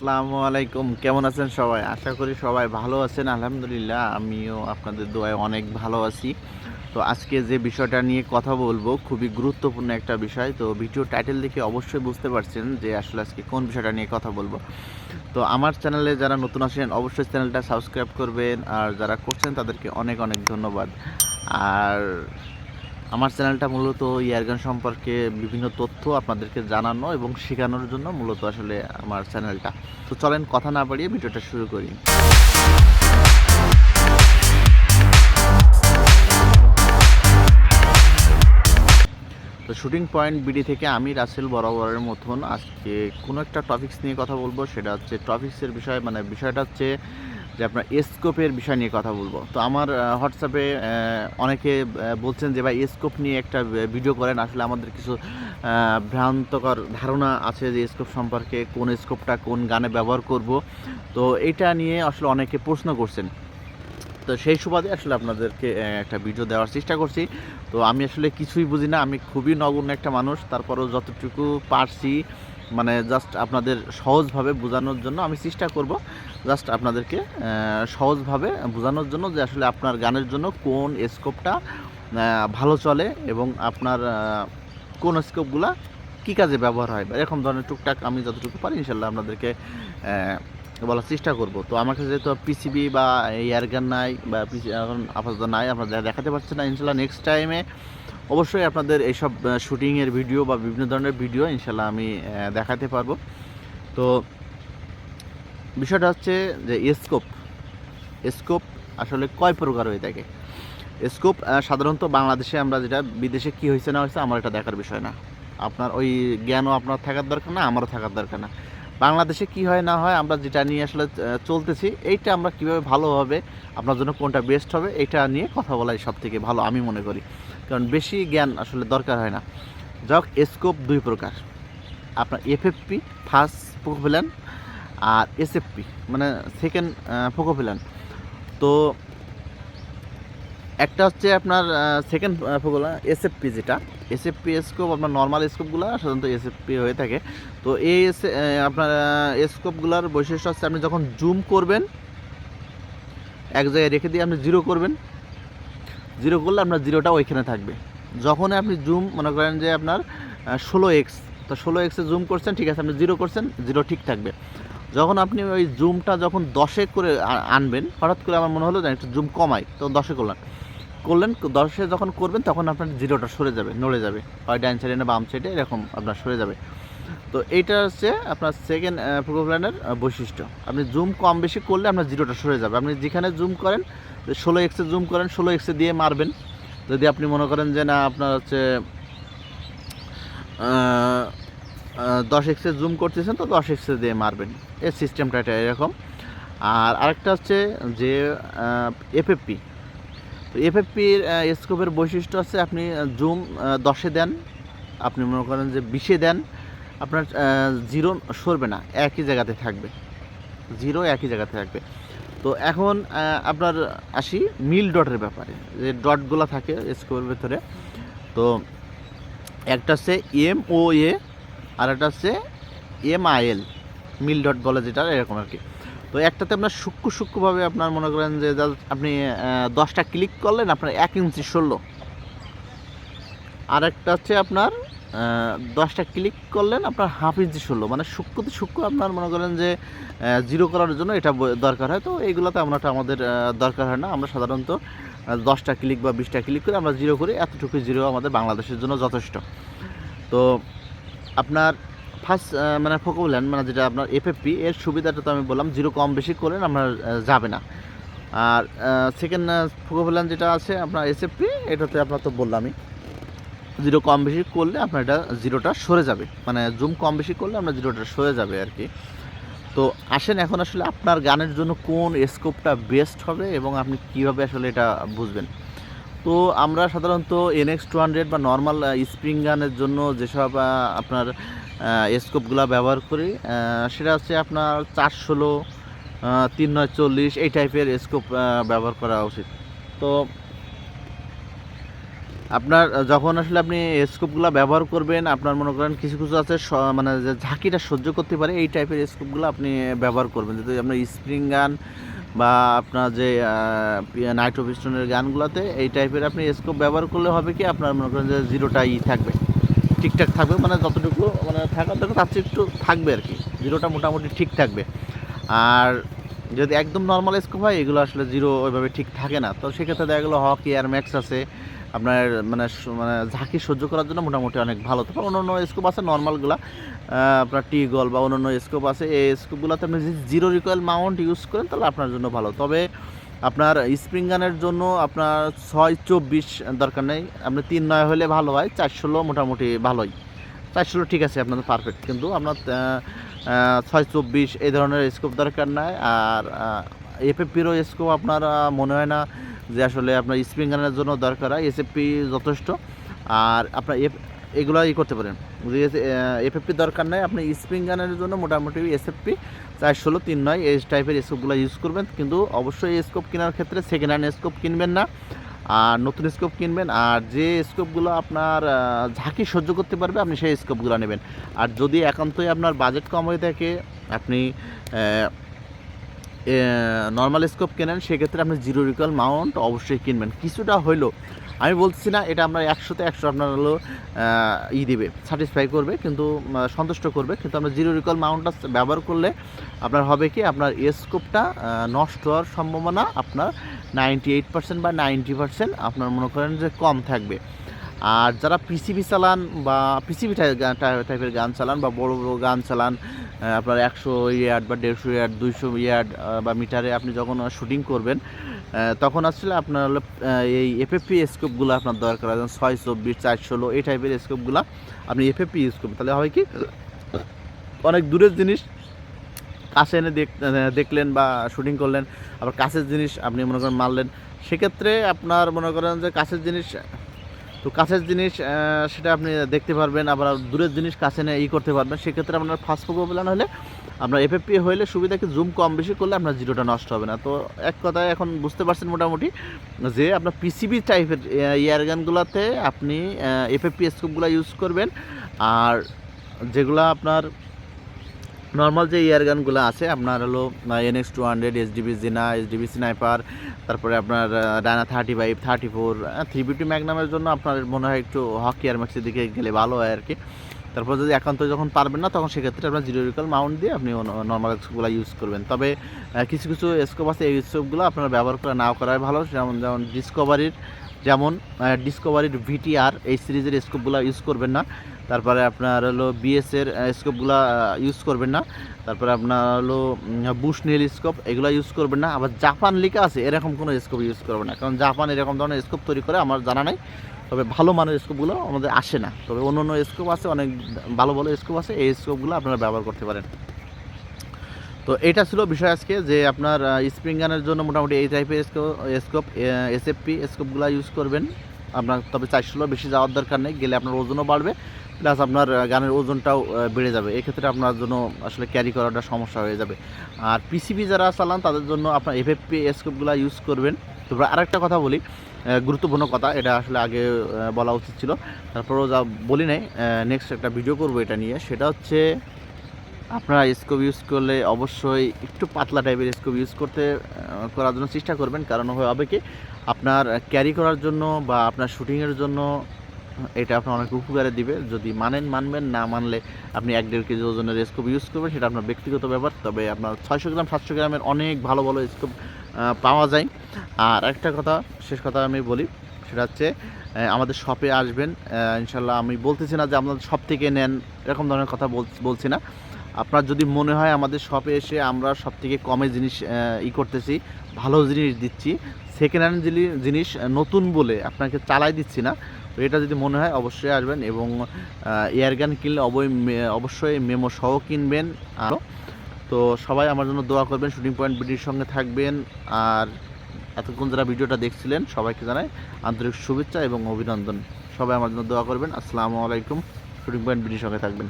আসসালামু আলাইকুম। কেমন আছেন সবাই? আশা করি সবাই ভালো আছেন। আলহামদুলিল্লাহ আমিও আপনাদের দোয়ায় অনেক ভালো আছি। তো আজকে যে বিষয়টা নিয়ে কথা বলবো খুবই গুরুত্বপূর্ণ একটা বিষয়। তো ভিডিও টাইটেল দেখে অবশ্যই বুঝতে পারছেন যে আসলে আজকে কোন বিষয়টা নিয়ে কথা বলবো। তো আমার চ্যানেলে যারা নতুন আসেন অবশ্যই চ্যানেলটা সাবস্ক্রাইব করবেন। আর যারা করছেন তাদেরকে অনেক, অনেক ধন্যবাদ। আর আমার চ্যানেলটা মূলত এয়ারগান সম্পর্কে বিভিন্ন তথ্য আপনাদেরকে জানানো এবং শেখানোর জন্য মূলত আসলে আমার চ্যানেলটা। তো চলেন কথা না বাড়িয়ে ভিডিওটা শুরু করি। তো শুটিং পয়েন্ট বিডি থেকে আমি রাসেল বরাবরের মতন আজকে কোনো একটা টপিকস নিয়ে কথা বলবো। সেটা হচ্ছে টপিক্সের বিষয়, মানে বিষয়টা হচ্ছে যে আপনার স্কোপের বিষয় নিয়ে কথা বলবো। তো আমার হোয়াটসঅ্যাপে অনেকে বলছেন যে ভাই স্কোপ নিয়ে একটা ভিডিও করেন। আসলে আমাদের কিছু ভ্রান্তকর ধারণা আছে যে স্কোপ সম্পর্কে, কোন স্কোপটা কোন গানে ব্যবহার করব। তো এইটা নিয়ে আসলে অনেকে প্রশ্ন করছেন। তো সেই সুবাদে আসলে আপনাদেরকে একটা ভিডিও দেওয়ার চেষ্টা করছি। তো আমি আসলে কিছুই বুঝি না, আমি খুবই নগণ্য একটা মানুষ। তারপরেও যতটুকু পারছি মানে জাস্ট আপনাদের সহজভাবে বোঝানোর জন্য আমি চেষ্টা করব। জাস্ট আপনাদেরকে সহজভাবে বোঝানোর জন্য যে আসলে আপনার গানের জন্য কোন স্কোপটা ভালো চলে এবং আপনার কোন স্কোপগুলা কী কাজে ব্যবহার হয়, এরকম ধরনের টুকটাক আমি যতটুকু পারি ইনশাল্লাহ আপনাদেরকে বলার চেষ্টা করব। তো আমার কাছে যেহেতু পিসিবি বা এয়ারগান নাই বা পিসি এখন আপাতত নাই, আপনারা দেখাতে পারছেন না। ইনশাল্লাহ নেক্সট টাইমে অবশ্যই আপনাদের এইসব শুটিংয়ের ভিডিও বা বিভিন্ন ধরনের ভিডিও ইনশাল্লাহ আমি দেখাতে পারবো। তো বিষয়টা হচ্ছে যে স্কোপ স্কোপ আসলে কয় প্রকার হয়ে থাকে। স্কোপ সাধারণত বাংলাদেশে, আমরা যেটা বিদেশে কী হয়েছে না হয়েছে আমার এটা দেখার বিষয় না। আপনার ওই জ্ঞানও আপনার থাকার দরকার না, আমারও থাকার দরকার না। বাংলাদেশে কী হয় না হয় আমরা যেটা নিয়ে আসলে চলতেছি, এইটা আমরা কীভাবে ভালোভাবে আপনার জন্য কোনটা বেস্ট হবে এটা নিয়ে কথা বলাই সবথেকে ভালো আমি মনে করি। কারণ বেশি জ্ঞান আসলে দরকার হয় না। যাক, স্কোপ দুই প্রকার। আপনার এফএফপি ফার্স্ট ফোকোপ্যালান আর এসএফপি মানে সেকেন্ড ফোকোপ্যালান। তো একটা হচ্ছে আপনার সেকেন্ড ফোকোপ্যালান এসএফপি, যেটা এসএফপি স্কোপ আপনার নর্মাল স্কোপগুলো সাধারণত এসএফপি হয়ে থাকে। তো এই আপনার স্কোপগুলোর বৈশিষ্ট্য হচ্ছে আপনি যখন জুম করবেন এক জায়গায় রেখে দিয়ে আপনি জিরো করবেন, জিরো করলে আপনার জিরোটা ওইখানে থাকবে। যখনই আপনি জুম মনে করেন যে আপনার 16x, তো 16x-এ জুম করছেন, ঠিক আছে, আপনি জিরো করছেন, জিরো ঠিক থাকবে। যখন আপনি ওই জুমটা যখন 10-এ করে আনবেন, হঠাৎ করে আমার মনে হলো যে একটু জুম কমাই, তো 10-এ করলেন 10-এ যখন করবেন তখন আপনার জিরোটা সরে যাবে, নড়ে যাবে, হয় ডান সাইডে না বাম সাইডে, এরকম আপনার সরে যাবে। তো এইটা হচ্ছে আপনার সেকেন্ড ফোকোপ্যালানের বৈশিষ্ট্য। আপনি জুম কম বেশি করলে আপনার জিরোটা সরে যাবে। আপনি যেখানে জুম করেন 16x-এ জুম করেন, 16x-এ দিয়ে মারবেন। যদি আপনি মনে করেন যে না আপনার হচ্ছে 10x-এ জুম করতেছেন, তো 10x-এ দিয়ে মারবেন। এর সিস্টেমটা এটা এরকম। আর আরেকটা হচ্ছে যে এফএফপি। তো এফএফপির স্কোপের বৈশিষ্ট্য হচ্ছে আপনি জুম 10-এ দেন, আপনি মনে করেন যে 20-এ দেন, আপনার জিরো সরবে না, একই জায়গাতে থাকবে, জিরো একই জায়গাতে থাকবে। তো এখন আপনার আসি মিল ডটের ব্যাপারে, যে ডটগুলো থাকে স্কোপের ভেতরে। তো একটা হচ্ছে MOA আর একটা হচ্ছে MIL, মিল ডট বলে যেটা, এরকম আর কি। তো একটাতে আপনার সূক্ষ্মভাবে আপনার মনে করেন যে আপনি 10টা ক্লিক করলেন আপনার 1 ইঞ্চি সরল। আর একটা হচ্ছে আপনার 10টা ক্লিক করলেন আপনার হাফ ইঞ্চি সরল, মানে সূক্ষ্ম আপনার মনে করেন যে জিরো করার জন্য এটা দরকার হয়। তো এইগুলোতে আমাদের দরকার হয় না। আমরা সাধারণত 10টা ক্লিক বা 20টা ক্লিক করে আমরা জিরো করি, এতটুকু জিরো আমাদের বাংলাদেশের জন্য যথেষ্ট। তো আপনার ফার্স্ট মানে ফোকোপ্যালান মানে যেটা আপনার এফএফপি, এর সুবিধাটা তো আমি বললাম, জিরো কম বেশি করেন আপনার যাবে না। আর সেকেন্ড ফোকোপ্যালান যেটা আছে আপনার এসএফপি, এটাতে আপনার তো বললামই, জিরো কম বেশি করলে আপনার এটা জিরোটা সরে যাবে, মানে জুম কম বেশি করলে আপনার জিরোটা সরে যাবে আর কি। তো আসেন এখন আসলে আপনার গানের জন্য কোন স্কোপটা বেস্ট হবে এবং আপনি কীভাবে আসলে এটা বুঝবেন। তো আমরা সাধারণত NX200 বা নর্মাল স্প্রিং গানের জন্য যেসব আপনার স্কোপগুলো ব্যবহার করি, সেটা হচ্ছে আপনার 416, 3940 এই টাইপের স্কোপ ব্যবহার করা উচিত। তো আপনার যখন আসলে আপনি স্কোপগুলো ব্যবহার করবেন, আপনার মনে করেন কিছু কিছু আছে মানে যে ঝাঁকিটা সহ্য করতে পারে এই টাইপের স্কোপগুলো আপনি ব্যবহার করবেন। যদি আপনার স্প্রিং গান বা আপনার যে নাইট্রো পিস্টনের গানগুলোতে এই টাইপের আপনি স্কোপ ব্যবহার করলে হবে কি, আপনার মনে করেন যে জিরোটাই থাকবে, ঠিকঠাক থাকবে, মানে যতটুকু মানে থাকার দরকার তার চেয়ে একটু থাকবে আর কি, জিরোটা মোটামুটি ঠিক থাকবে। আর যদি একদম নর্মাল স্কোপ হয় এগুলো আসলে জিরো ওইভাবে ঠিক থাকে না। তো সেক্ষেত্রে দেখা গেলো হক এয়ার ম্যাক্স আছে আপনার মানে মানে ঝাঁকি সহ্য করার জন্য মোটামুটি অনেক ভালো। তারপর অন্য অন্য স্কোপ আছে নর্মালগুলো, আপনার টি গল বা অন্য অন্য স্কোপ আছে, এই স্কোপগুলোতে আপনি যদি জিরো রিকয়েল মাউন্ট ইউজ করেন তাহলে আপনার জন্য ভালো। তবে আপনার স্প্রিং গানের জন্য আপনার 6-24 দরকার নেই, আপনি 3-9 হলে ভালো হয়, 4-16 মোটামুটি ভালোই, 4-16 ঠিক আছে আপনাদের পারফেক্ট। কিন্তু আপনার 6-24 এই ধরনের স্কোপ দরকার নাই। আর এফএফপিরও স্কোপ আপনার মনে হয় না যে আসলে আপনার স্প্রিং গানের জন্য দরকার হয়, এসএফপি যথেষ্ট। আর আপনার এগুলো করতে পারেন, যদি এফএফপি দরকার নাই আপনি স্প্রিং গানের জন্য মোটামুটি এসএফপি 4-16-3-9 এই টাইপের স্কোপগুলো ইউজ করবেন। কিন্তু অবশ্যই এই স্কোপ কেনার ক্ষেত্রে সেকেন্ড হ্যান্ড স্কোপ কিনবেন না, আর নতুন স্কোপ কিনবেন। আর যে স্কোপগুলো আপনার ঝাঁকি সহ্য করতে পারবে আপনি সেই স্কোপগুলো নেবেন। আর যদি একান্তই আপনার বাজেট কম হয়ে থাকে, আপনি নর্মাল স্কোপ কেনেন, সেক্ষেত্রে আপনি জিরো রিকয়েল মাউন্ট অবশ্যই কিনবেন। কিছুটা হইলো, আমি বলছি না এটা আমরা 100-তে 100 আপনার হলো দিবে, স্যাটিসফাই করবে, কিন্তু সন্তুষ্ট করবে। কিন্তু আমরা জিরো রিকয়েল মাউন্টটা ব্যবহার করলে আপনার হবে কি, আপনার স্কোপটা নষ্ট হওয়ার সম্ভাবনা আপনার 98% বা 90% আপনার মনে করেন যে কম থাকবে। আর যারা পিসিবি চালান বা পিসিবি টাইপের গান চালান বা বড় বড় গান চালান, আপনার 100 ইয়ার্ড বা 150 ইয়ার্ড 200 ইয়ার্ড বা মিটারে আপনি যখন শুটিং করবেন, তখন আসলে আপনার হলো এই এফএফপি স্কোপগুলো আপনার দরকার হয়, যেমন 6-24, 4-16 এই টাইপের স্কোপগুলো আপনি এফএফপি ইউজ করবেন। তাহলে হয় কি, অনেক দূরের জিনিস কাছে এনে দেখলেন বা শুটিং করলেন, আবার কাছের জিনিস আপনি মনে করেন মারলেন, সেক্ষেত্রে আপনার মনে করেন যে কাছের জিনিস সেটা আপনি দেখতে পারবেন, আবার দূরের জিনিস কাছে নিয়ে করতে পারবেন। সেক্ষেত্রে আপনার ফাস্ট ফোকাস প্ল্যান হলে আপনার এফএফপি হলে সুবিধা কি, জুম কম বেশি করলে আপনার জিরোটা নষ্ট হবে না। তো এক কথায় এখন বুঝতে পারছেন মোটামুটি যে আপনার পিসিবি টাইপের ইয়ারগানগুলোতে আপনি এফএফপি স্কোপগুলো ইউজ করবেন। আর যেগুলো আপনার নর্মাল যে ইয়ারগানগুলো আছে আপনার হলো NX200, এসডিবি জিনা, এসডিবি স্নাইপার, তারপরে আপনার ডায়না 35, 34, 350 ম্যাগনামের জন্য আপনার মনে হয় একটু হক এয়ার ম্যাক্সের দিকে গেলে ভালো হয় আর কি। তারপর যদি একান্ত যখন পারবেন না, তখন সেক্ষেত্রে আপনার জিরো রিকয়েল মাউন্ট দিয়ে আপনি নর্মাল স্কোপগুলো ইউজ করবেন। তবে কিছু কিছু স্কোপ আছে, এই স্কোপগুলো আপনারা ব্যবহার করা নাও করাই ভালো। যেমন ডিসকভারির ভিটিআর এই সিরিজের স্কোপগুলো ইউজ করবেন না। তারপরে আপনার হলো বিএসের স্কোপগুলো ইউজ করবেন না। তারপরে আপনার হলো বুশনেল স্কোপ এগুলো ইউজ করবেন না। আবার জাপান লেখা আছে এরকম কোনো স্কোপ ইউজ করবেন না, কারণ জাপান এরকম ধরনের স্কোপ তৈরি করে আমার জানা নাই। তবে ভালো মানের স্কোপগুলো আমাদের আসে না, তবে অন্য অন্য স্কোপ আছে, অনেক ভালো ভালো স্কোপ আছে, এই স্কোপগুলো আপনারা ব্যবহার করতে পারেন। তো এটা ছিল বিষয় আজকে, যে আপনার স্প্রিং গানের জন্য মোটামুটি এই টাইপের স্কোপ এসএফপি স্কোপগুলো ইউজ করবেন আপনার। তবে 416 বেশি যাওয়ার দরকার নেই, গেলে আপনার ওজনও বাড়বে, প্লাস আপনার গানের ওজনটাও বেড়ে যাবে। এক্ষেত্রে আপনার জন্য আসলে ক্যারি করাটা সমস্যা হয়ে যাবে। আর পিসিবি যারা চালান তাদের জন্য আপনার এফএফপি স্কোপগুলো ইউজ করবেন। তারপর আরেকটা কথা বলি, গুরুত্বপূর্ণ কথা, এটা আসলে আগে বলা উচিত ছিল, তারপরেও যা বলি নাই, নেক্সট একটা ভিডিও করবো এটা নিয়ে। সেটা হচ্ছে আপনারা স্কোপ ইউজ করলে অবশ্যই একটু পাতলা টাইপের স্কোপ ইউজ করার জন্য চেষ্টা করবেন। কারণ হবে কি, আপনার ক্যারি করার জন্য বা আপনার শুটিংয়ের জন্য এটা আপনার অনেক উপকারে দিবে। যদি মানবেন, না মানলে আপনি 1-1.5 কেজি ওজনের স্কোপ ইউজ করবেন, সেটা আপনার ব্যক্তিগত ব্যাপার। তবে আপনার 600 গ্রাম 700 গ্রামের অনেক ভালো ভালো স্কোপ পাওয়া যায়। আর একটা কথা, শেষ কথা আমি বলি, সেটা হচ্ছে আমাদের শপে আসবেন ইনশাল্লাহ। আমি বলতেছি না যে আপনাদের শপ থেকে নেন, এরকম ধরনের কথা বলছি না। আপনার যদি মনে হয় আমাদের শপে এসে আমরা সব থেকে কমে জিনিস করতেছি, ভালো জিনিস দিচ্ছি, সেকেন্ড হ্যান্ড জিনিস নতুন বলে আপনাকে চালাই দিচ্ছি না, তো এটা যদি মনে হয় অবশ্যই আসবেন। এবং এয়ারগান কিনলে অবশ্যই মেমো সহ কিনবেন। তো সবাই আমার জন্য দোয়া করবেন, শুটিং পয়েন্ট বিডির সঙ্গে থাকবেন। আর এতক্ষণ যারা ভিডিওটা দেখছিলেন সবাইকে জানাই আন্তরিক শুভেচ্ছা এবং অভিনন্দন। সবাই আমার জন্য দোয়া করবেন। আসসালামু আলাইকুম। শুটিং পয়েন্ট বিডির সঙ্গে থাকবেন।